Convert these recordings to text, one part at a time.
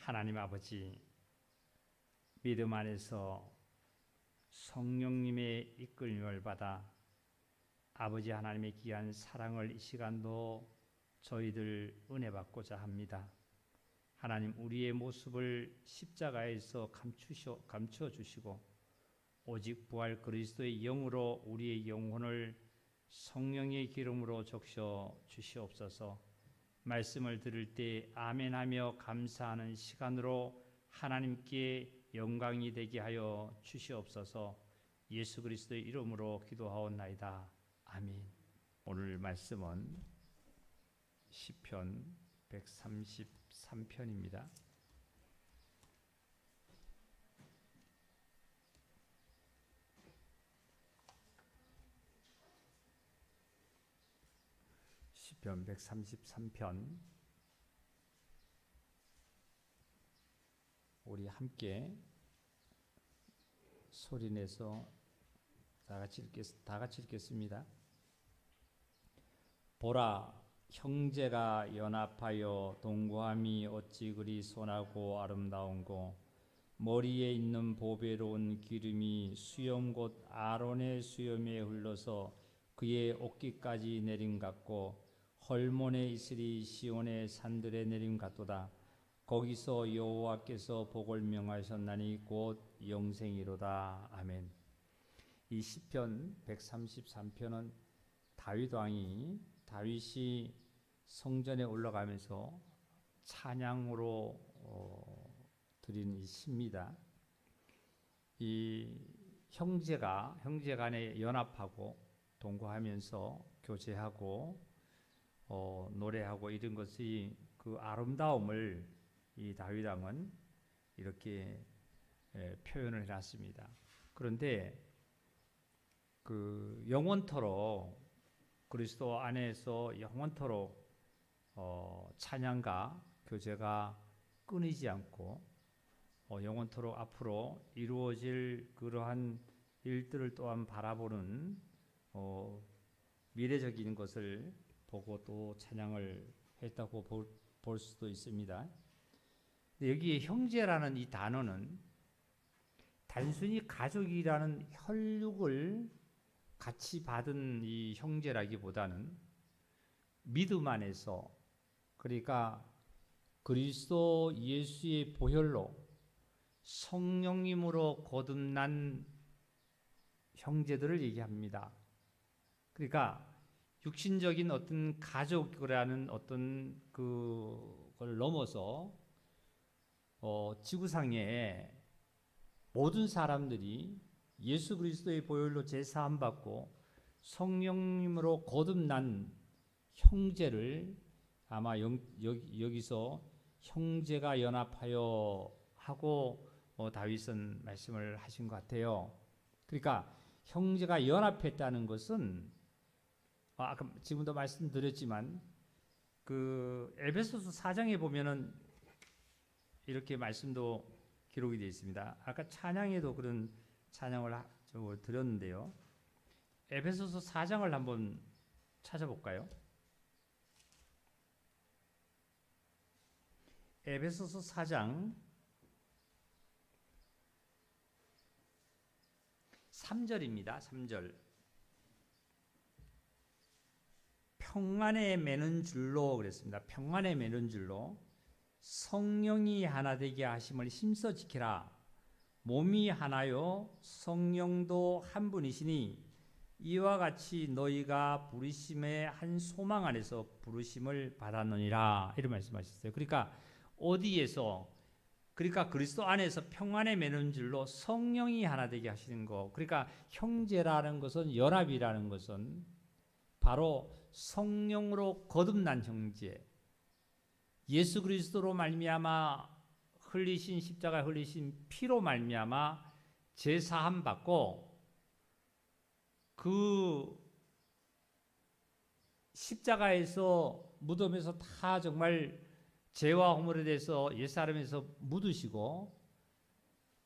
하나님 아버지, 믿음 안에서 성령님의 이끌림을 받아 아버지 하나님의 귀한 사랑을 이 시간도 저희들 은혜 받고자 합니다. 하나님, 우리의 모습을 십자가에서 감추어 주시고 오직 부활 그리스도의 영으로 우리의 영혼을 성령의 기름으로 적셔 주시옵소서. 말씀을 들을 때 아멘하며 감사하는 시간으로 하나님께 영광이 되게 하여 주시옵소서. 예수 그리스도의 이름으로 기도하옵나이다. 아멘. 오늘 말씀은 시편 133편입니다. 시편 133편 우리 함께 소리내서 다 같이 읽겠습니다. 보라, 형제가 연합하여 동거함이 어찌 그리 선하고 아름다운고, 머리에 있는 보배로운 기름이 수염 곧 아론의 수염에 흘러서 그의 옷깃까지 내림 같고, 헐몬에 이슬이 시온의 산들에 내림 같도다. 거기서 여호와께서 복을 명하셨나니 곧 영생이로다. 아멘. 이 시편 133편은 다윗이 성전에 올라가면서 찬양으로 드린 이 시입니다. 이 형제가 형제간에 연합하고 동거하면서 교제하고 노래하고 이런 것이 그 아름다움을 이 다윗 왕은 이렇게 표현을 해놨습니다. 그런데 그 영원토록 그리스도 안에서 영원토록 찬양과 교제가 끊이지 않고 영원토록 앞으로 이루어질 그러한 일들을 또한 바라보는 미래적인 것을 보고 또 찬양을 했다고 볼 수도 있습니다. 근데 여기 형제라는 이 단어는 단순히 가족이라는 혈육을 같이 받은 이 형제라기보다는 믿음 안에서, 그러니까 그리스도 예수의 보혈로 성령님으로 거듭난 형제들을 얘기합니다. 그러니까 육신적인 어떤 가족이라는 어떤 그걸 넘어서 지구상에 모든 사람들이 예수 그리스도의 보혈로 제사함 받고 성령님으로 거듭난 형제를 아마 여기서 형제가 연합하여 하고 다윗은 말씀을 하신 것 같아요. 그러니까 형제가 연합했다는 것은 아까 지금도 말씀드렸지만 그 에베소서 4장에 보면은 이렇게 말씀도 기록이 되어 있습니다. 아까 찬양에도 그런 찬양을 드렸는데요. 에베소서 4장을 한번 찾아볼까요? 에베소서 4장 3절입니다. 3절. 평안에 매는 줄로 그랬습니다. 평안에 매는 줄로 성령이 하나 되게 하심을 힘써 지키라. 몸이 하나요 성령도 한 분이시니 이와 같이 너희가 부르심의 한 소망 안에서 부르심을 받았느니라. 이런 말씀하셨어요. 그러니까 어디에서, 그러니까 그리스도 안에서 평안에 매는 줄로 성령이 하나 되게 하시는 거. 그러니까 형제라는 것은, 연합이라는 것은 바로 성령으로 거듭난 형제, 예수 그리스도로 말미암아 흘리신 십자가 흘리신 피로 말미암아 제사함 받고 그 십자가에서 무덤에서 다 정말 죄와 허물에 대해서 옛사람에서 묻으시고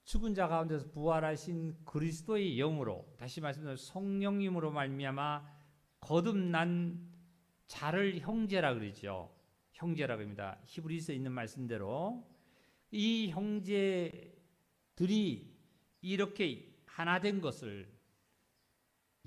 죽은 자 가운데서 부활하신 그리스도의 영으로, 다시 말씀드리면 성령님으로 말미암아 거듭난 자를 형제라 그러죠. 형제라 그럽니다. 히브리서에 있는 말씀대로. 이 형제들이 이렇게 하나 된 것을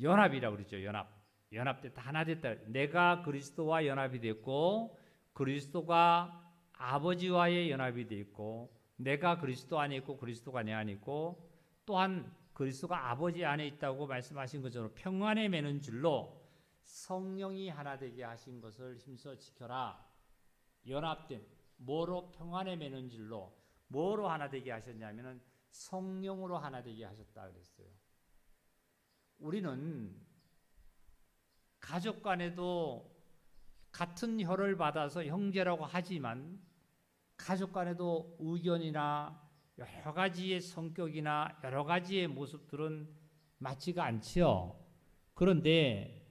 연합이라고 그러죠. 연합 때 다 하나 됐다. 내가 그리스도와 연합이 됐고 그리스도가 아버지와의 연합이 되어 있고 내가 그리스도 안에 있고 그리스도가 내 안에 있고 또한 그리스도가 아버지 안에 있다고 말씀하신 것처럼 평안에 매는 줄로 성령이 하나 되게 하신 것을 힘써 지켜라. 연합된 뭐로 평안에 매는 줄로 뭐로 하나 되게 하셨냐면은 성령으로 하나 되게 하셨다 그랬어요. 우리는 가족 간에도 같은 혈을 받아서 형제라고 하지만 가족 간에도 의견이나 여러 가지의 성격이나 여러 가지의 모습들은 맞지가 않지요. 그런데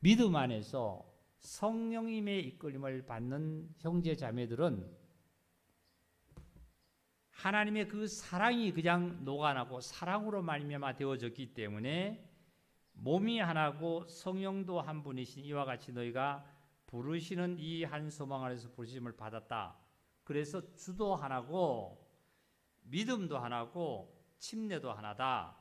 믿음 안에서 성령님의 이끌림을 받는 형제 자매들은 하나님의 그 사랑이 그냥 녹아나고 사랑으로 말미암아 되어졌기 때문에 몸이 하나고 성령도 한 분이신 이와 같이 너희가 부르시는 이 한 소망 안에서 부르심을 받았다. 그래서 주도 하나고 믿음도 하나고 침례도 하나다.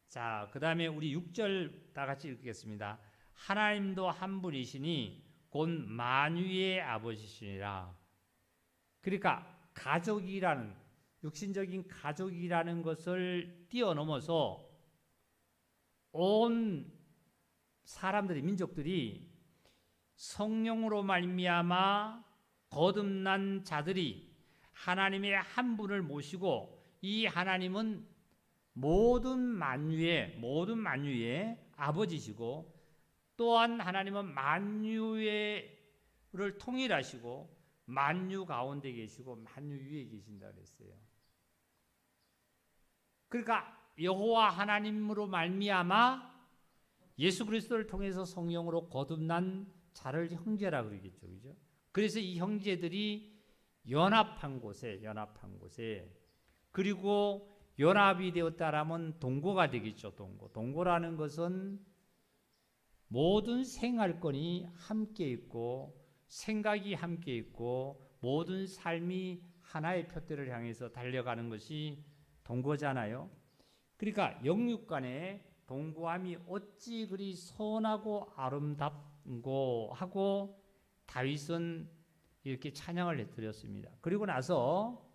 자, 그 다음에 우리 6절 다 같이 읽겠습니다. 하나님도 한 분이시니 곧 만유의 아버지시니라. 그러니까 가족이라는 육신적인 가족이라는 것을 뛰어넘어서 온 사람들이 민족들이 성령으로 말미암아 거듭난 자들이 하나님의 한 분을 모시고 이 하나님은 모든 만유의 아버지시고 또한 하나님은 만유를 통일하시고 만유 가운데 계시고 만유 위에 계신다 그랬어요. 그러니까 여호와 하나님으로 말미암아 예수 그리스도를 통해서 성령으로 거듭난 자를 형제라 그러겠죠. 그죠? 그래서 이 형제들이 연합한 곳에 그리고 연합이 되었다라면 동거가 되겠죠. 동거라는 것은 모든 생활권이 함께 있고 생각이 함께 있고 모든 삶이 하나의 표대를 향해서 달려가는 것이 동거잖아요. 그러니까 영육 간의 동거함이 어찌 그리 선하고 아름답고 하고 다윗은 이렇게 찬양을 해드렸습니다. 그리고 나서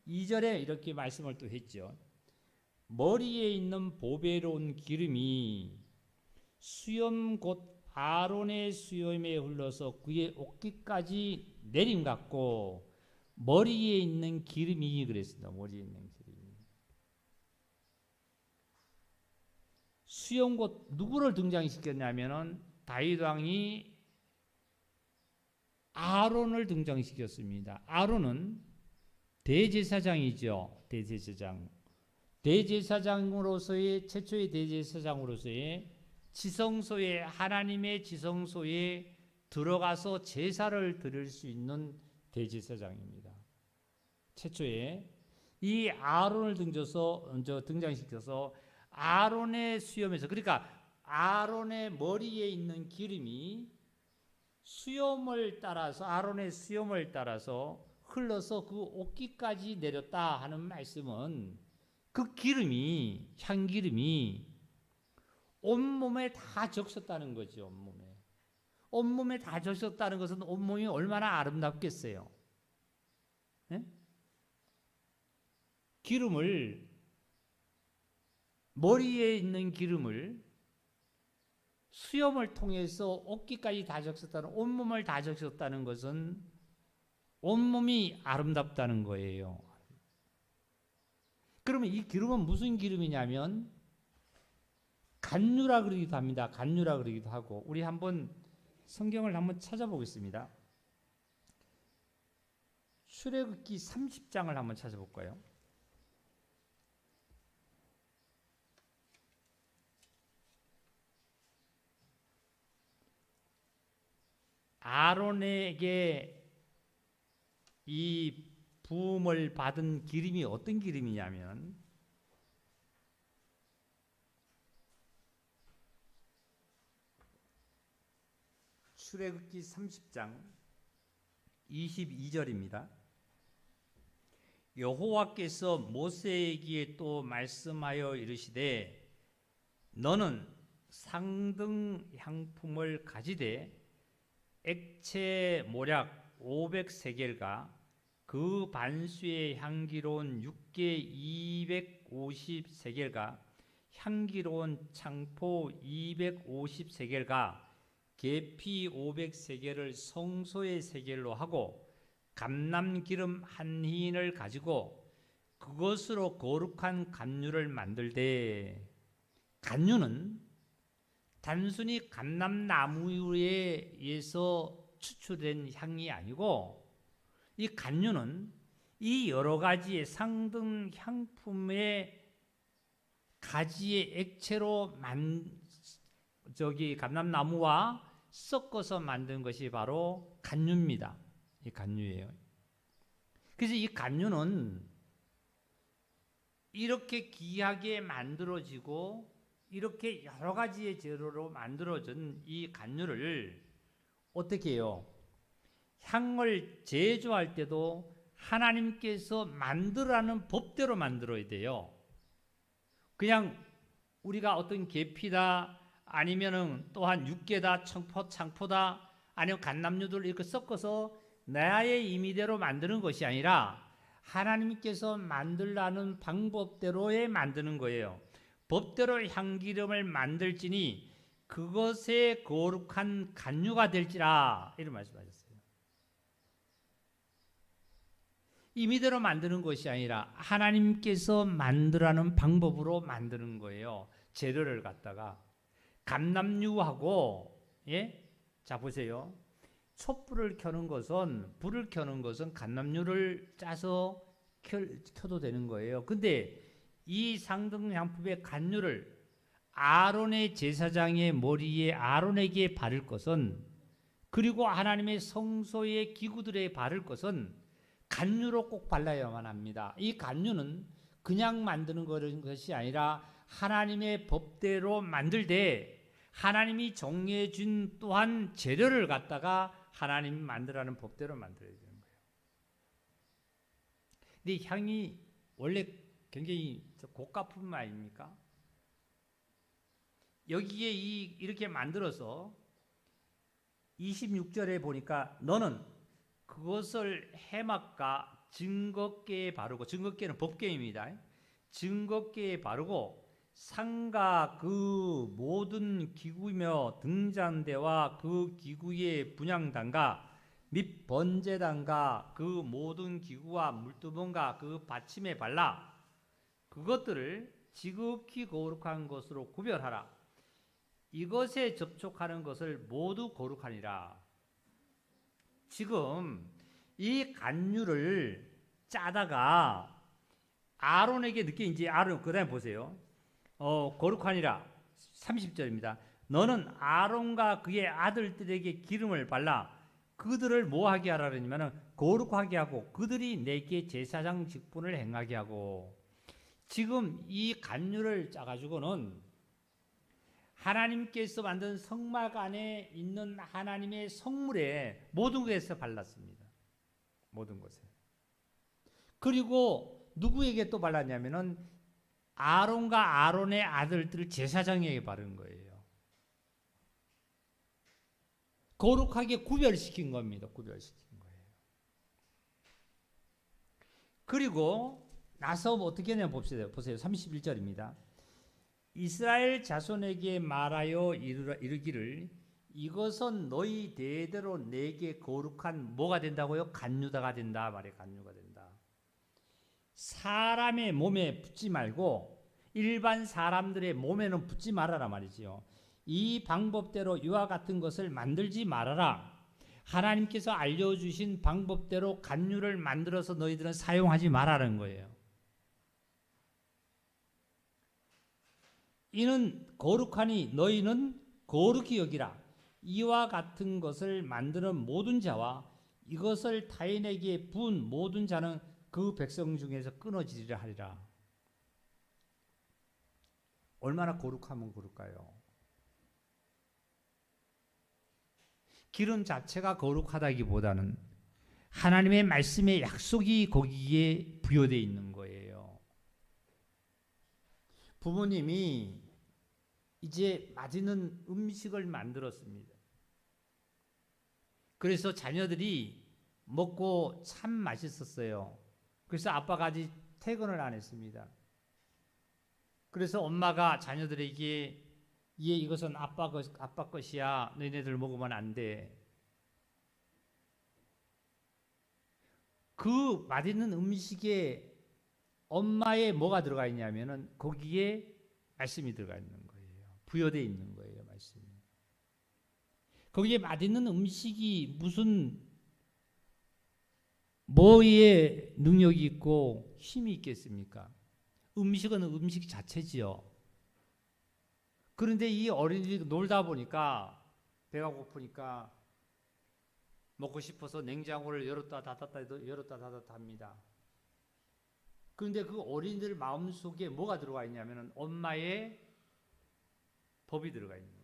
2절에 이렇게 말씀을 또 했죠. 머리에 있는 보배로운 기름이 수염 곧 아론의 수염에 흘러서 그의 어깨까지 내림 같고 머리에 있는 기름이 그랬습니다. 머리에 있는 기름이. 수염 곧 누구를 등장시켰냐면은 다윗 왕이 아론을 등장시켰습니다. 아론은 대제사장이죠. 대제사장으로서의 최초의 대제사장으로서의 지성소에 하나님의 지성소에 들어가서 제사를 드릴 수 있는 대제사장입니다. 최초에 이 아론을 등장시켜서 아론의 수염에서 그러니까 아론의 머리에 있는 기름이 아론의 수염을 따라서 흘러서 그 옷깃까지 내렸다 하는 말씀은 그 기름이 향기름이 온몸에 다 적셨다는 거죠. 온몸에 다 적셨다는 것은 온몸이 얼마나 아름답겠어요. 네? 머리에 있는 기름을 수염을 통해서 옷깃까지 다 적셨다는 온몸을 다 적셨다는 것은 온몸이 아름답다는 거예요. 그러면 이 기름은 무슨 기름이냐면 간유라 그러기도 합니다. 간유라 그러기도 하고 우리 한번 성경을 한번 찾아보겠습니다. 출애굽기 30장을 한번 찾아볼까요? 아론에게 이 부음을 받은 기름이 어떤 기름이냐면 출애굽기 30장 22절입니다. 여호와께서 모세에게 또 말씀하여 이르시되 너는 상등 향품을 가지되 액체 모략 500세겔과 그 반수의 향기로운 육개 250세겔과 향기로운 창포 250세겔과 계피 500세겔을 성소의 세겔로 하고 감람기름 한 흰을 가지고 그것으로 거룩한 간유를 만들되, 간유는 단순히 감람나무에 의해서 추출된 향이 아니고 이 간유는 이 여러 가지의 상등 향품의 가지의 액체로 감람나무와 섞어서 만든 것이 바로 간유입니다. 이 간유예요. 그래서 이 간유는 이렇게 귀하게 만들어지고 이렇게 여러 가지의 재료로 만들어진 이 간유를 어떻게 해요? 향을 제조할 때도 하나님께서 만들라는 법대로 만들어야 돼요. 그냥 우리가 어떤 계피다 아니면은 또한 육개다 창포다 아니면 감람류들 이렇게 섞어서 나의 임의대로 만드는 것이 아니라 하나님께서 만들라는 방법대로에 만드는 거예요. 법대로 향기름을 만들지니 그것의 거룩한 간유가 될지라, 이런 말씀하셨어요. 임의대로 만드는 것이 아니라 하나님께서 만들라는 방법으로 만드는 거예요. 재료를 갖다가 감람류하고, 자 보세요. 촛불을 켜는 것은, 불을 켜는 것은 감람류를 짜서 켜도 되는 거예요. 근데 이 상등향품의 간유를 아론의 제사장의 머리에 아론에게 바를 것은, 그리고 하나님의 성소의 기구들에 바를 것은 간유로 꼭 발라야만 합니다. 이 간유는 그냥 만드는 것이 아니라 하나님의 법대로 만들되 하나님이 정해 준 또한 재료를 갖다가 하나님이 만들라는 법대로 만들어야 되는 거예요. 근데 향이 원래 굉장히 고가품 아닙니까? 여기에 이렇게 만들어서 26절에 보니까 너는 그것을 해막과 증거궤에 바르고, 증거궤는 법궤입니다. 증거궤에 바르고 상가 그 모든 기구이며 등잔대와 그 기구의 분향단과 및 번제단과 그 모든 기구와 물두멍과 그 받침에 발라 그것들을 지극히 거룩한 것으로 구별하라. 이것에 접촉하는 것을 모두 거룩하니라. 지금 이 간유를 짜다가 아론에게 늦게, 이제 아론, 그 다음에 보세요. 거룩하니라. 30절입니다. 너는 아론과 그의 아들들에게 기름을 발라 그들을 뭐 하게 하라 그러냐면 거룩하게 하고 그들이 내게 제사장 직분을 행하게 하고. 지금 이 간유를 짜가지고는 하나님께서 만든 성막 안에 있는 하나님의 성물에 모든 곳에서 발랐습니다. 모든 곳에. 그리고 누구에게 또 발랐냐면은 아론과 아론의 아들들 제사장에게 바른 거예요. 거룩하게 구별시킨 겁니다. 구별시킨 거예요. 그리고 나서 어떻게 했냐 봅시다. 보세요. 31절입니다. 이스라엘 자손에게 말하여 이르기를 이것은 너희 대대로 내게 거룩한 뭐가 된다고요? 간유다가 된다 말이에요. 간유가 된다. 사람의 몸에 붙지 말고 일반 사람들의 몸에는 붙지 말아라 말이지요. 이 방법대로 이와 같은 것을 만들지 말아라. 하나님께서 알려주신 방법대로 간유를 만들어서 너희들은 사용하지 말라는 거예요. 이는 거룩하니 너희는 거룩히 여기라. 이와 같은 것을 만드는 모든 자와 이것을 타인에게 부은 모든 자는 그 백성 중에서 끊어지리라 하리라. 얼마나 거룩하면 그럴까요? 기름 자체가 거룩하다기보다는 하나님의 말씀의 약속이 거기에 부여되어 있는 거예요. 부모님이 이제 맛있는 음식을 만들었습니다. 그래서 자녀들이 먹고 참 맛있었어요. 그래서 아빠가 아직 퇴근을 안 했습니다. 그래서 엄마가 자녀들에게 이것은 아빠 것이야. 너희네들 먹으면 안 돼. 그 맛있는 음식에 엄마의 뭐가 들어가 있냐면은 거기에 말씀이 들어가 있는 거예요. 부여되어 있는 거예요, 말씀이. 거기에 맛있는 음식이 무슨 뭐에 능력이 있고 힘이 있겠습니까? 음식은 음식 자체지요. 그런데 이 어린이들이 놀다 보니까 배가 고프니까 먹고 싶어서 냉장고를 열었다 닫았다 합니다. 그런데 그 어린이들 마음속에 뭐가 들어가 있냐면 엄마의 법이 들어가 있는 거예요.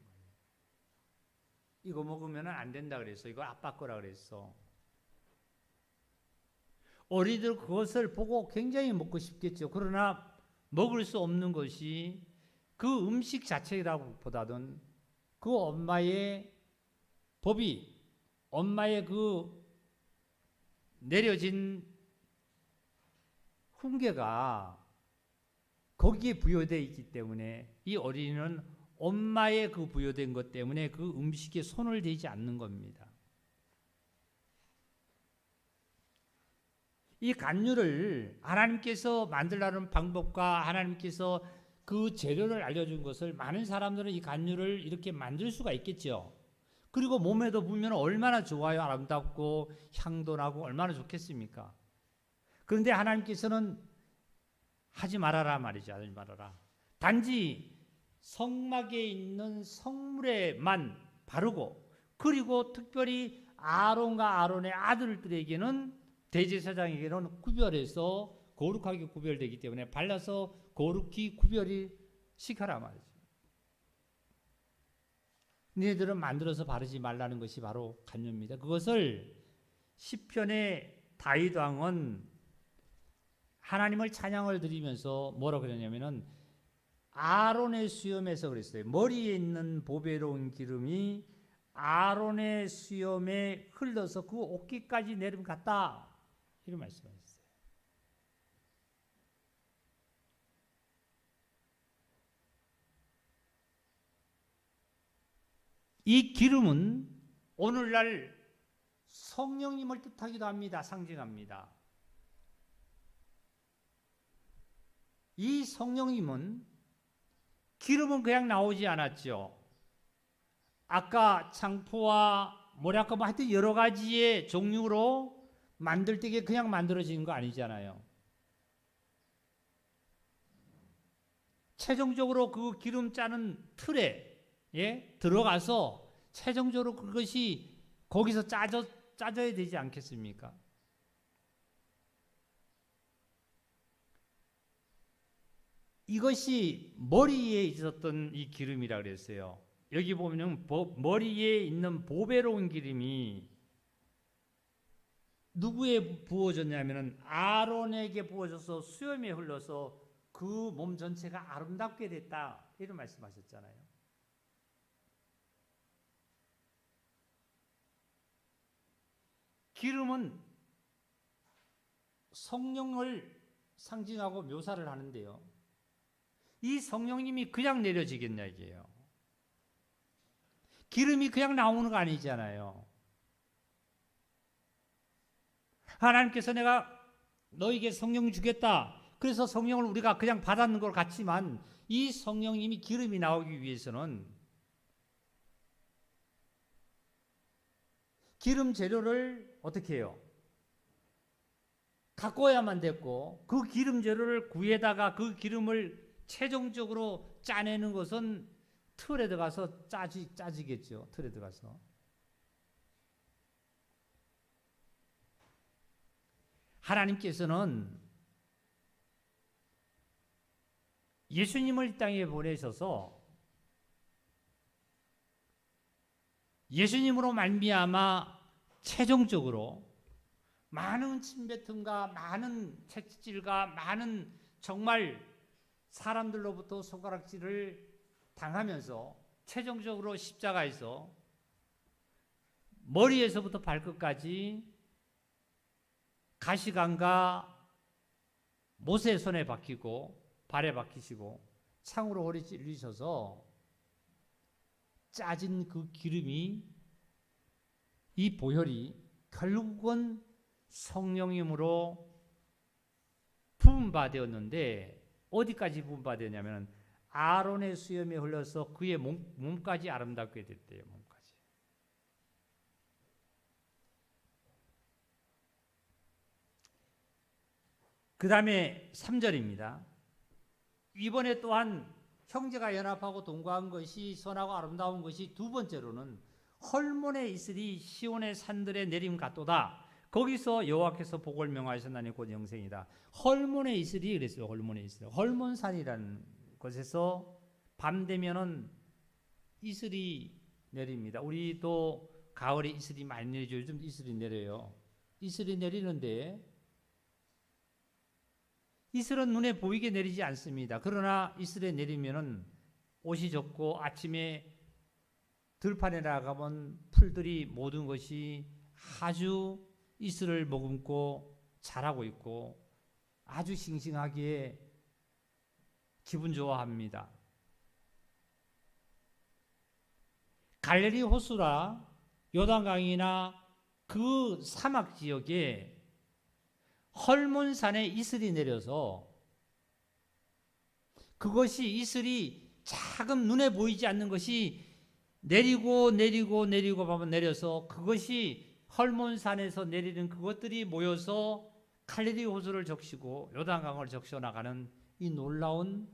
이거 먹으면 안 된다 그랬어. 이거 아빠 거라 그랬어. 어린이들 그것을 보고 굉장히 먹고 싶겠죠. 그러나 먹을 수 없는 것이 그 음식 자체라보다는 그 엄마의 법이, 엄마의 그 내려진 훈계가 거기에 부여되어 있기 때문에 이 어린이는 엄마의 그 부여된 것 때문에 그 음식에 손을 대지 않는 겁니다. 이 간류를 하나님께서 만들라는 방법과 하나님께서 그 재료를 알려준 것을 많은 사람들은 이 간류를 이렇게 만들 수가 있겠죠. 그리고 몸에도 보면 얼마나 좋아요. 아름답고 향도 나고 얼마나 좋겠습니까? 그런데 하나님께서는 하지 말아라 말이죠. 하지 말아라. 단지 성막에 있는 성물에만 바르고, 그리고 특별히 아론과 아론의 아들들에게는, 대제사장에게는 구별해서 거룩하게 구별되기 때문에 발라서 거룩히 구별이 시켜라 말이죠. 너희들은 만들어서 바르지 말라는 것이 바로 간유입니다. 그것을 시편의 다윗 왕은 하나님을 찬양을 드리면서 뭐라고 그러냐면은 아론의 수염에서 그랬어요. 머리에 있는 보배로운 기름이 아론의 수염에 흘러서 그 옷깃까지 내려갔다. 이런 말씀하셨어요. 이 기름은 오늘날 성령님을 뜻하기도 합니다. 상징합니다. 이 성령님은 기름은 그냥 나오지 않았죠. 아까 창포와 뭐랄까 뭐 하여튼 여러 가지의 종류로 만들 때게 그냥 만들어지는 거 아니잖아요. 최종적으로 그 기름 짜는 틀에 들어가서 최종적으로 그것이 거기서 짜져야 되지 않겠습니까? 이것이 머리에 있었던 이 기름이라 그랬어요. 여기 보면 머리에 있는 보배로운 기름이 누구에 부어졌냐면 아론에게 부어져서 수염에 흘러서 그 몸 전체가 아름답게 됐다. 이런 말씀하셨잖아요. 기름은 성령을 상징하고 묘사를 하는데요. 이 성령님이 그냥 내려지겠냐 이게요. 기름이 그냥 나오는 거 아니잖아요. 하나님께서 내가 너에게 성령 주겠다. 그래서 성령을 우리가 그냥 받았는 것 같지만 이 성령님이 기름이 나오기 위해서는 기름 재료를 어떻게 해요? 갖고 와야만 됐고, 그 기름 재료를 구해다가 그 기름을 최종적으로 짜내는 것은 틀에 들어가서 짜지겠죠. 틀에 들어가서. 하나님께서는 예수님을 이 땅에 보내셔서 예수님으로 말미암아 최종적으로 많은 침뱉음과 많은 채찍질과 많은 정말 사람들로부터 손가락질을 당하면서 최종적으로 십자가에서 머리에서부터 발끝까지 가시관과 못의 손에 박히고 발에 박히시고 창으로 허리 찔리셔서 짜진 그 기름이, 이 보혈이 결국은 성령님으로 부음받았는데 어디까지 부음받았냐면 아론의 수염에 흘러서 그의 몸까지 아름답게 됐대요. 몸까지. 그 다음에 3절입니다. 이번에 또한 형제가 연합하고 동거한 것이 선하고 아름다운 것이 두 번째로는 헐몬에 있으리 시온의 산들에 내림 같도다. 거기서 여호와께서 복을 명하셨나니 곧 영생이다. 헐몬에 있으리 그랬어요. 헐몬에 있으리. 헐몬산이라는 곳에서 밤 되면은 이슬이 내립니다. 우리도 가을에 이슬이 많이 내리죠. 요즘 이슬이 내려요. 이슬이 내리는데 이슬은 눈에 보이게 내리지 않습니다. 그러나 이슬에 내리면은 옷이 젖고 아침에 들판에 나가면 풀들이 모든 것이 아주 이슬을 머금고 자라고 있고 아주 싱싱하게 기분 좋아합니다. 갈릴리 호수라 요단강이나 그 사막 지역에 헐몬산에 이슬이 내려서 그것이 이슬이 작은 눈에 보이지 않는 것이 내리고 보면 내려서 그것이 헐몬산에서 내리는 그것들이 모여서 갈릴리 호수를 적시고 요단강을 적셔 나가는 이 놀라운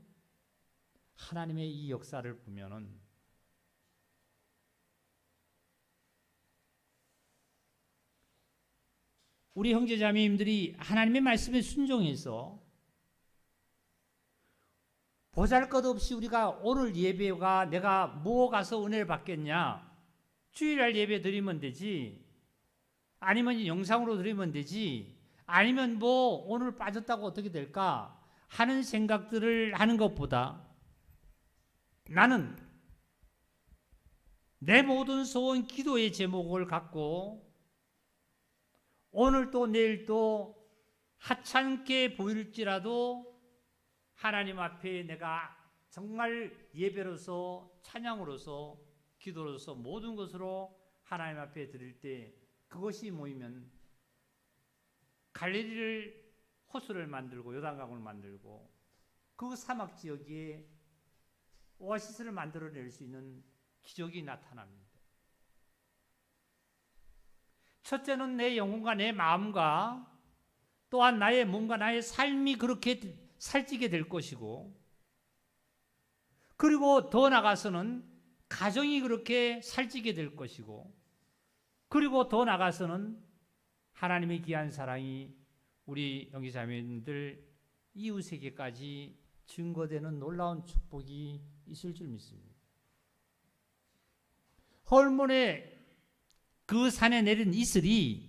하나님의 이 역사를 보면은 우리 형제자매님들이 하나님의 말씀에 순종해서 보잘것없이 우리가 오늘 예배가 내가 뭐 가서 은혜를 받겠냐, 주일날 예배 드리면 되지, 아니면 영상으로 드리면 되지, 아니면 뭐 오늘 빠졌다고 어떻게 될까 하는 생각들을 하는 것보다 나는 내 모든 소원 기도의 제목을 갖고 오늘도 내일도 하찮게 보일지라도 하나님 앞에 내가 정말 예배로서 찬양으로서 기도로서 모든 것으로 하나님 앞에 드릴 때 그것이 모이면 갈릴리를 호수를 만들고 요단강을 만들고 그 사막 지역에 오아시스를 만들어낼 수 있는 기적이 나타납니다. 첫째는 내 영혼과 내 마음과 또한 나의 몸과 나의 삶이 그렇게 살찌게 될 것이고, 그리고 더 나아가서는 가정이 그렇게 살찌게 될 것이고, 그리고 더 나아가서는 하나님의 귀한 사랑이 우리 형제자매님들 이웃에게까지 증거되는 놀라운 축복이 있을 줄 믿습니다. 헐몬의 그 산에 내린 이슬이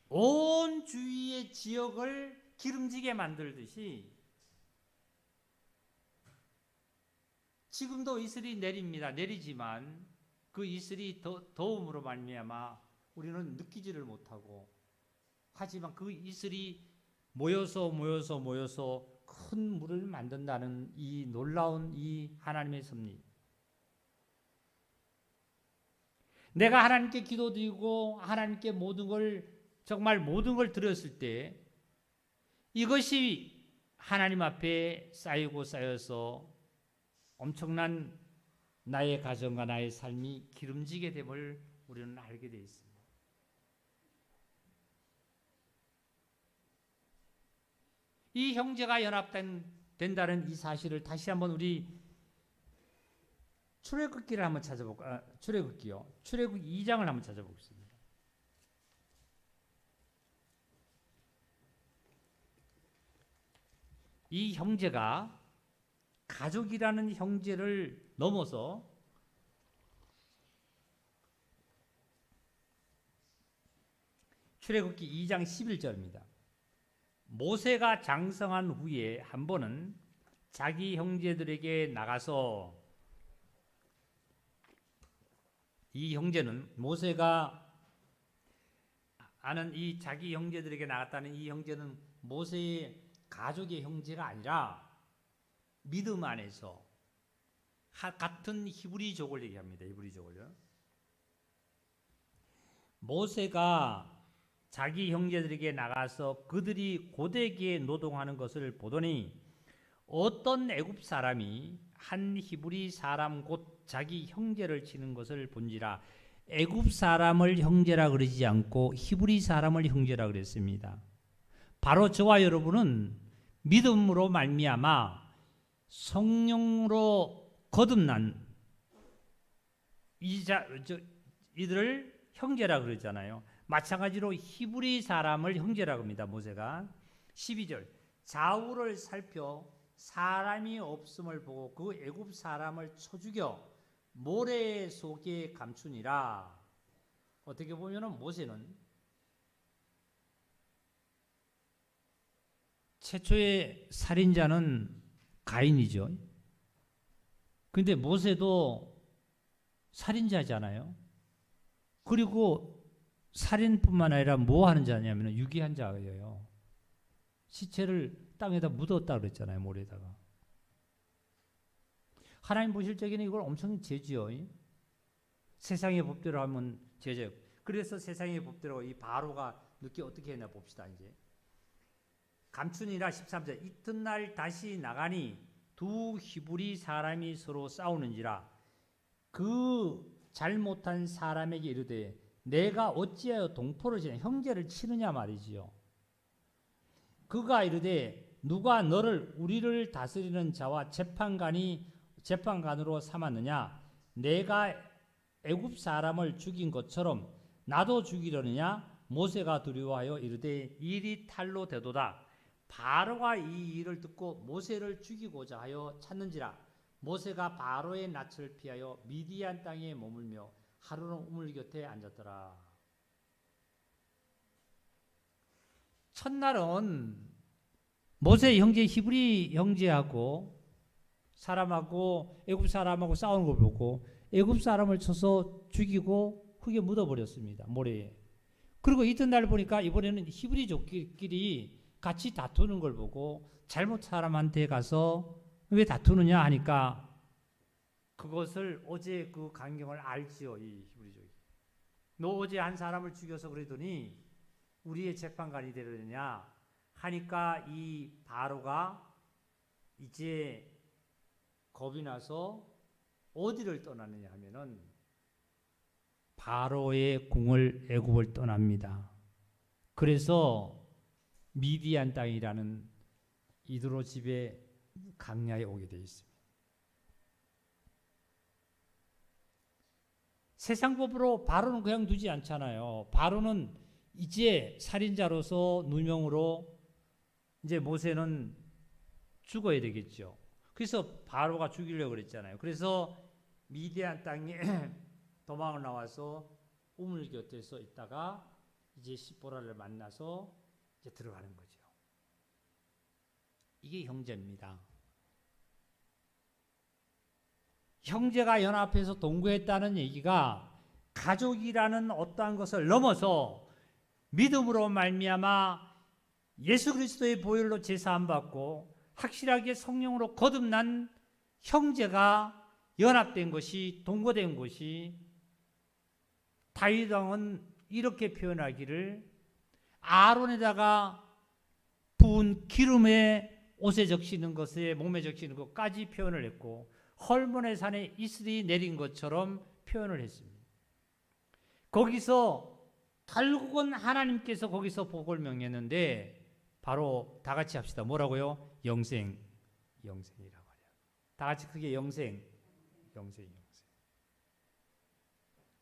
온 주위의 지역을 기름지게 만들듯이 지금도 이슬이 내립니다. 내리지만 그 이슬이 더움으로 말미암아 우리는 느끼지를 못하고, 하지만 그 이슬이 모여서 큰 물을 만든다는 이 놀라운 이 하나님의 섭리. 내가 하나님께 기도드리고 하나님께 정말 모든 걸 드렸을 때 이것이 하나님 앞에 쌓여서 엄청난 나의 가정과 나의 삶이 기름지게 됨을 우리는 알게 되어 있습니다. 이 형제가 연합된다는 이 사실을 다시 한번 우리 출애굽기를 한번 찾아볼까? 출애굽기요. 출애굽기 2장을 한번 찾아보겠습니다. 이 형제가 가족이라는 형제를 넘어서 출애굽기 2장 11절입니다. 모세가 장성한 후에 한 번은 자기 형제들에게 나가서, 이 형제는 모세가 아는 이 자기 형제들에게 나갔다는 이 형제는 모세의 가족의 형제가 아니라 믿음 안에서 같은 히브리족을 얘기합니다. 히브리족을요. 모세가 자기 형제들에게 나가서 그들이 고되게 노동하는 것을 보더니 어떤 애굽 사람이 한 히브리 사람 곧 자기 형제를 치는 것을 본지라. 애굽 사람을 형제라 그러지 않고 히브리 사람을 형제라 그랬습니다. 바로 저와 여러분은 믿음으로 말미암아 성령으로 거듭난 이들을 형제라 그러잖아요. 마찬가지로 히브리 사람을 형제라 합니다. 모세가 12절 좌우를 살펴 사람이 없음을 보고 그 애굽 사람을 쳐 죽여 모래 속에 감추니라. 어떻게 보면은 모세는 최초의 살인자는 가인이죠. 근데 모세도 살인자잖아요. 그리고 살인뿐만 아니라 뭐 하는 자냐면 유기한 자예요. 시체를 땅에다 묻었다 그랬잖아요. 모래에다가. 하나님 보실 적에는 이걸 엄청 죄지요. 세상의 법대로 하면 죄죠. 그래서 세상의 법대로 이 바로가 늦게 어떻게 했나 봅시다. 이제 감춘이라 13절 이튿날 다시 나가니 두 히브리 사람이 서로 싸우는지라. 그 잘못한 사람에게 이르되 내가 어찌하여 동포를 치냐, 형제를 치느냐 말이지요. 그가 이르되 누가 너를 우리를 다스리는 자와 재판관으로 삼았느냐. 내가 애굽 사람을 죽인 것처럼 나도 죽이려느냐. 모세가 두려워하여 이르되 일이 탈로 되도다. 바로가 이 일을 듣고 모세를 죽이고자 하여 찾는지라. 모세가 바로의 낯을 피하여 미디안 땅에 머물며 하루는 우물 곁에 앉았더라. 첫날은 모세 형제 히브리 형제하고 사람하고 애굽 사람하고 싸우는 걸 보고 애굽 사람을 쳐서 죽이고 흙에 묻어버렸습니다. 모래에. 그리고 이튿날 보니까 이번에는 히브리족끼리 같이 다투는 걸 보고 잘못 사람한테 가서 왜 다투느냐 하니까 그것을 어제 그 광경을 알지요. 이 히브리족이. 너 어제 한 사람을 죽여서 그러더니 우리의 재판관이 되려느냐 하니까 이 바로가 이제 겁이 나서 어디를 떠나느냐 하면은 바로의 궁을 애굽을 떠납니다. 그래서 미디안 땅이라는 이드로 집의 강야에 오게 되어 있습니다. 세상 법으로 바로는 그냥 두지 않잖아요. 바로는 이제 살인자로서 누명으로 이제 모세는 죽어야 되겠죠. 그래서 바로가 죽이려고 그랬잖아요. 그래서 미디안 땅에 도망을 나와서 우물 곁에서 있다가 이제 시보라를 만나서 이제 들어가는 거죠. 이게 형제입니다. 형제가 연합해서 동거했다는 얘기가 가족이라는 어떠한 것을 넘어서 믿음으로 말미암아 예수 그리스도의 보혈로 제사함 받고 확실하게 성령으로 거듭난 형제가 연합된 것이, 동거된 것이, 다윗 왕은 이렇게 표현하기를 아론에다가 부은 기름에 옷에 적시는 것에 몸에 적시는 것까지 표현을 했고 헐몬의 산에 이슬이 내린 것처럼 표현을 했습니다. 거기서 결국은 하나님께서 거기서 복을 명했는데 바로 다 같이 합시다. 뭐라고요? 영생이라고 하냐. 다 같이 크게 영생.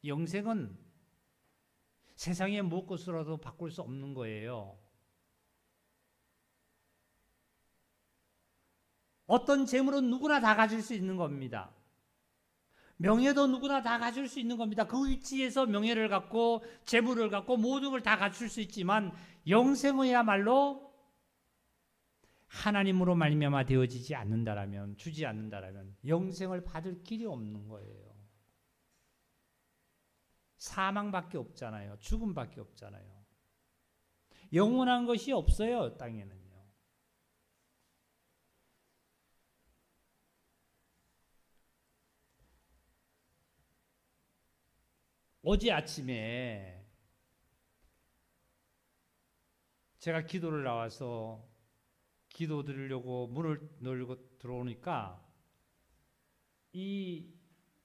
영생은 세상의 무엇것으로도 바꿀 수 없는 거예요. 어떤 재물은 누구나 다 가질 수 있는 겁니다. 명예도 누구나 다 가질 수 있는 겁니다. 그 위치에서 명예를 갖고 재물을 갖고 모든 걸 다 갖출 수 있지만 영생이야말로 하나님으로 말미암아 되어지지 않는다라면, 주지 않는다라면 영생을 받을 길이 없는 거예요. 사망밖에 없잖아요. 죽음밖에 없잖아요. 영원한 것이 없어요, 땅에는요. 어제 아침에 제가 기도를 나와서 기도 드리려고 문을 열고 들어오니까 이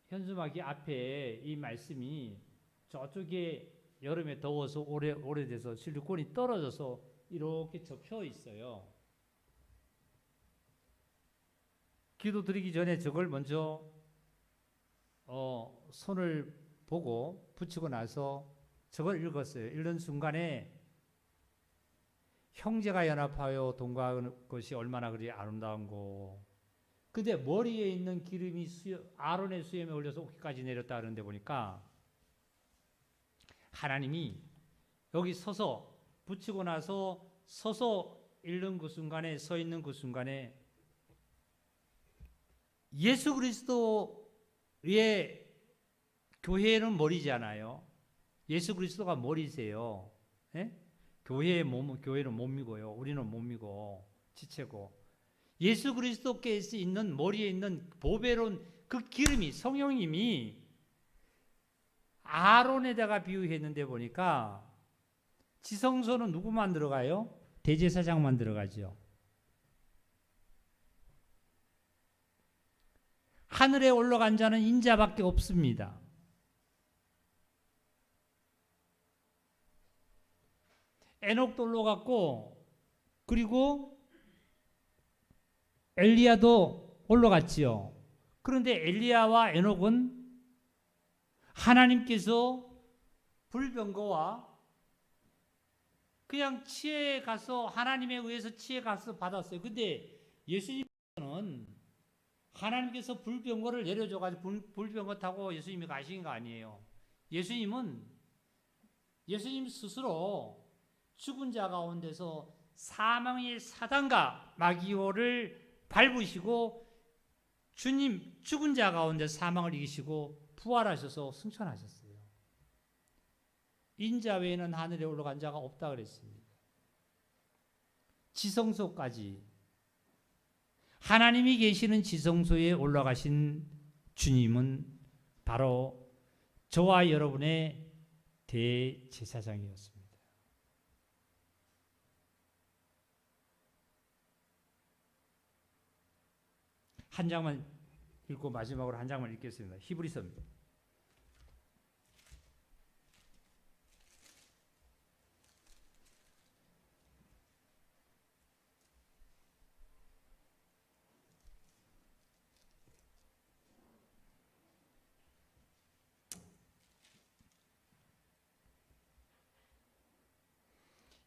현수막이 앞에 이 말씀이 저쪽에 여름에 더워서 오래돼서 실리콘이 떨어져서 이렇게 접혀 있어요. 기도 드리기 전에 저걸 먼저 손을 보고 붙이고 나서 저걸 읽었어요. 읽는 순간에 형제가 연합하여 동거하는 것이 얼마나 그리 아름다운고. 근데 머리에 있는 기름이 아론의 수염에 올려서 옷까지 내렸다 하는데 보니까 하나님이 여기 서서 붙이고 나서 서서 읽는 그 순간에, 서 있는 그 순간에 예수 그리스도의 교회는 머리잖아요. 예수 그리스도가 머리세요. 예? 교회는 몸이고요. 우리는 몸이고 지체고. 예수 그리스도께서 있는 머리에 있는 보배로운 그 기름이, 성령님이 아론에다가 비유했는데 보니까 지성소는 누구만 들어가요? 대제사장만 들어가죠. 하늘에 올라간 자는 인자밖에 없습니다. 에녹도 올라갔고, 그리고 엘리야도 올라갔지요. 그런데 엘리야와 에녹은 하나님께서 불병거와 그냥 치에 가서 하나님에 의해서 치에 가서 받았어요. 근데 예수님은 하나님께서 불병거를 내려줘가지고 불병거 타고 예수님이 가신 거 아니에요. 예수님 스스로 죽은 자 가운데서 사망의 사단과 마귀호를 밟으시고 주님 죽은 자 가운데 사망을 이기시고 부활하셔서 승천하셨어요. 인자 외에는 하늘에 올라간 자가 없다 그랬습니다. 지성소까지 하나님이 계시는 지성소에 올라가신 주님은 바로 저와 여러분의 대제사장이었습니다. 한 장만 읽고 마지막으로 한 장만 읽겠습니다. 히브리서입니다.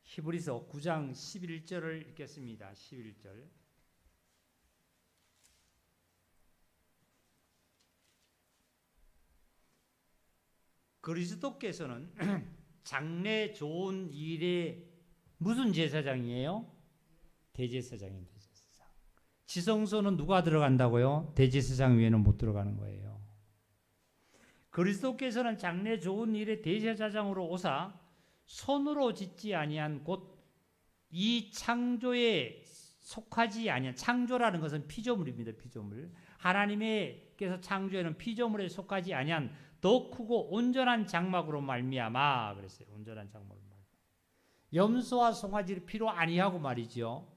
히브리서 9장 11절을 읽겠습니다. 11절. 그리스도께서는 장래 좋은 일에 무슨 제사장이에요? 대제사장입니다. 대제사장. 지성소는 누가 들어간다고요? 대제사장 외에는 못 들어가는 거예요. 그리스도께서는 장래 좋은 일에 대제사장으로 오사 손으로 짓지 아니한 곧 이 창조에 속하지 아니한, 창조라는 것은 피조물입니다. 피조물. 하나님께서 창조에는 피조물에 속하지 아니한 더 크고 온전한 장막으로 말미암아 그랬어요. 온전한 장막으로 말미암아. 염소와 송아지를 피로 아니하고 말이죠.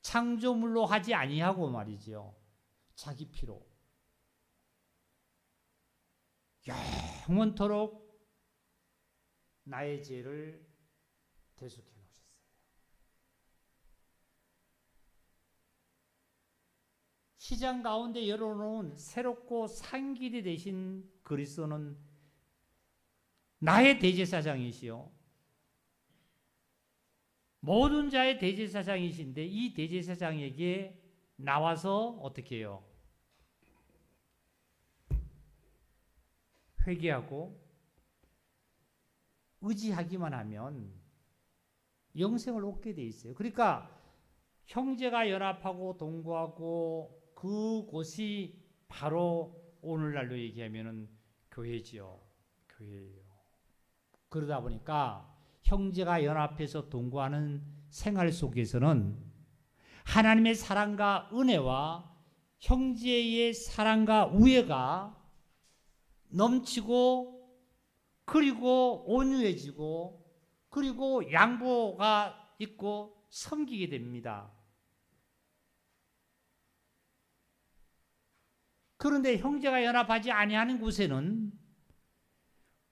창조물로 하지 아니하고 말이죠. 자기 피로 영원토록 나의 죄를 대속해 놓으셨어요. 시장 가운데 열어놓은 새롭고 산 길이 되신 그리스도는 나의 대제사장이시요 모든 자의 대제사장이신데 이 대제사장에게 나와서 어떻게 해요? 회개하고 의지하기만 하면 영생을 얻게 돼 있어요. 그러니까 형제가 연합하고 동거하고 그곳이 바로 오늘날로 얘기하면은 교회지요. 교회예요. 그러다 보니까 형제가 연합해서 동거하는 생활 속에서는 하나님의 사랑과 은혜와 형제의 사랑과 우애가 넘치고 그리고 온유해지고 그리고 양보가 있고 섬기게 됩니다. 그런데 형제가 연합하지 아니하는 곳에는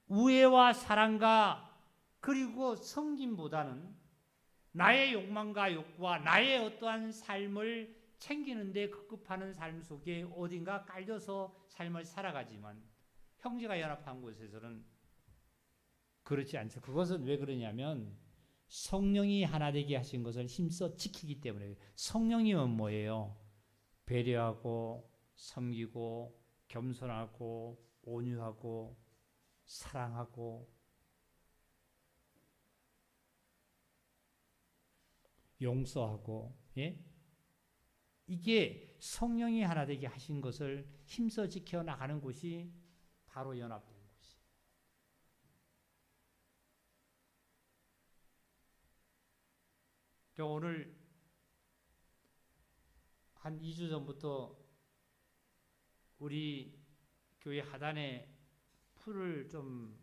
우애와 사랑과 그리고 섬김보다는 나의 욕망과 욕구와 나의 어떠한 삶을 챙기는데 급급하는 삶 속에 어딘가 깔려서 삶을 살아가지만 형제가 연합한 곳에서는 그렇지 않죠. 그것은 왜 그러냐면 성령이 하나 되게 하신 것을 힘써 지키기 때문에. 성령이면 뭐예요? 배려하고 섬기고 겸손하고 온유하고 사랑하고 용서하고, 예? 이게 성령이 하나 되게 하신 것을 힘써 지켜 나가는 곳이 바로 연합된 곳이에요. 오늘 한 2주 전부터 우리 교회 하단에 풀을 좀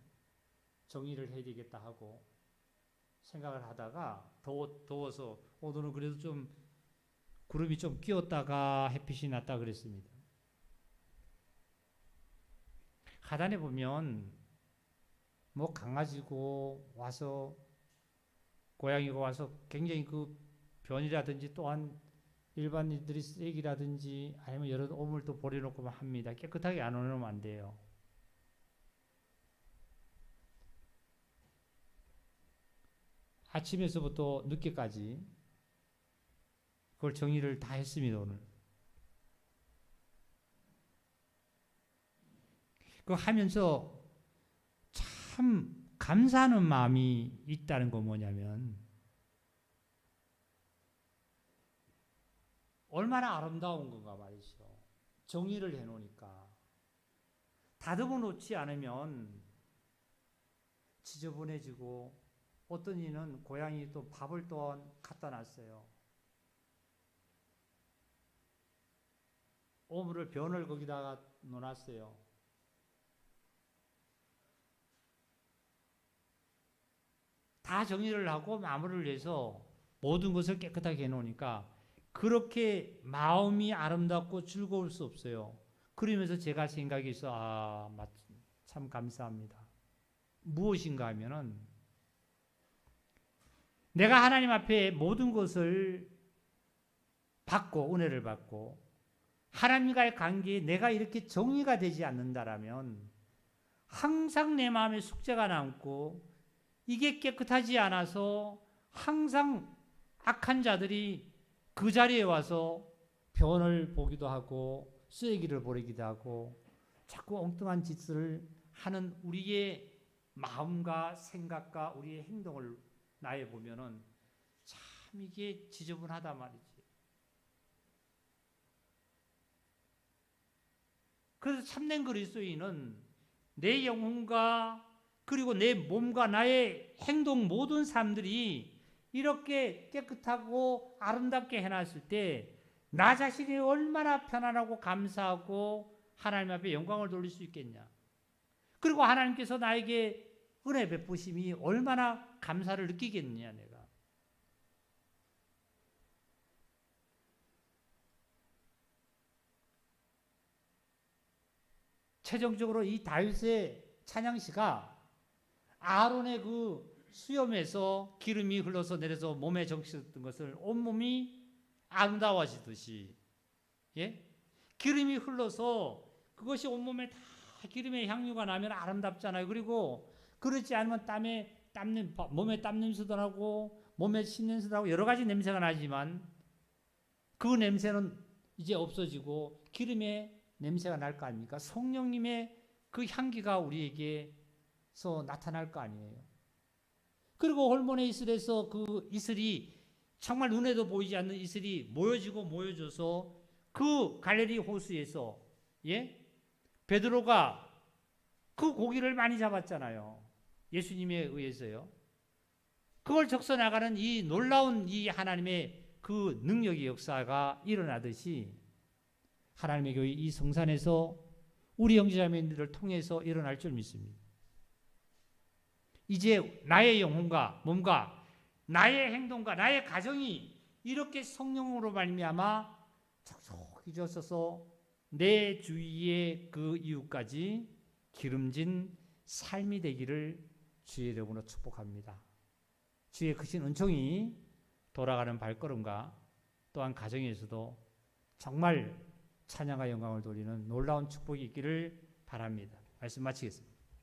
정리를 해야 되겠다 하고 생각을 하다가 더워서 오늘은 그래도 좀 구름이 좀 끼었다가 햇빛이 났다 그랬습니다. 하단에 보면 뭐 강아지고 와서 고양이가 와서 굉장히 그 변이라든지 또한 일반인들이 쓰레기라든지 아니면 여러 오물도 버려놓고 합니다. 깨끗하게 안 해놓으면 안 돼요. 아침에서부터 늦게까지 그걸 정리를 다 했습니다. 오늘. 그거 하면서 참 감사하는 마음이 있다는 건 뭐냐면 얼마나 아름다운 건가 말이죠. 정리를 해놓으니까. 다듬어 놓지 않으면 지저분해지고 어떤 이는 고양이 또 밥을 또한 갖다 놨어요. 오물을 변을 거기다가 놓았어요. 다 정리를 하고 마무리를 해서 모든 것을 깨끗하게 해놓으니까 그렇게 마음이 아름답고 즐거울 수 없어요. 그러면서 제가 생각이 있어. 참 감사합니다. 무엇인가 하면은 내가 하나님 앞에 모든 것을 받고 은혜를 받고 하나님과의 관계에 내가 이렇게 정리가 되지 않는다라면 항상 내 마음에 숙제가 남고 이게 깨끗하지 않아서 항상 악한 자들이 그 자리에 와서 변을 보기도 하고 쓰레기를 버리기도 하고 자꾸 엉뚱한 짓을 하는 우리의 마음과 생각과 우리의 행동을 나에 보면은 참 이게 지저분하다 말이지. 그래서 참된 그리스도인은 내 영혼과 그리고 내 몸과 나의 행동 모든 삶들이 이렇게 깨끗하고 아름답게 해놨을 때 나 자신이 얼마나 편안하고 감사하고 하나님 앞에 영광을 돌릴 수 있겠냐. 그리고 하나님께서 나에게 은혜 베푸심이 얼마나 감사를 느끼겠느냐 내가. 최종적으로 이 다윗의 찬양시가 아론의 그 수염에서 기름이 흘러서 내려서 몸에 적셨던 것을 온몸이 아름다워지듯이, 예? 기름이 흘러서 그것이 온몸에 다 기름의 향유가 나면 아름답잖아요. 그리고 그렇지 않으면 몸에 땀 냄새도 나고 몸에 침 냄새도 나고 여러 가지 냄새가 나지만 그 냄새는 이제 없어지고 기름의 냄새가 날 거 아닙니까? 성령님의 그 향기가 우리에게서 나타날 거 아니에요. 그리고 홀몬의 이슬에서 그 이슬이 정말 눈에도 보이지 않는 이슬이 모여지고 모여져서 그 갈릴리 호수에서 베드로가 그 고기를 많이 잡았잖아요. 예수님에 의해서요. 그걸 적셔 나가는 이 놀라운 이 하나님의 그 능력의 역사가 일어나듯이 하나님의 교회 이 성산에서 우리 형제자매들을 통해서 일어날 줄 믿습니다. 이제 나의 영혼과 몸과 나의 행동과 나의 가정이 이렇게 성령으로 말미암아 촉촉히 젖어서 내 주위의 그 이웃까지 기름진 삶이 되기를 주의 이름으로 축복합니다. 주의 크신 은총이 돌아가는 발걸음과 또한 가정에서도 정말 찬양과 영광을 돌리는 놀라운 축복이 있기를 바랍니다. 말씀 마치겠습니다.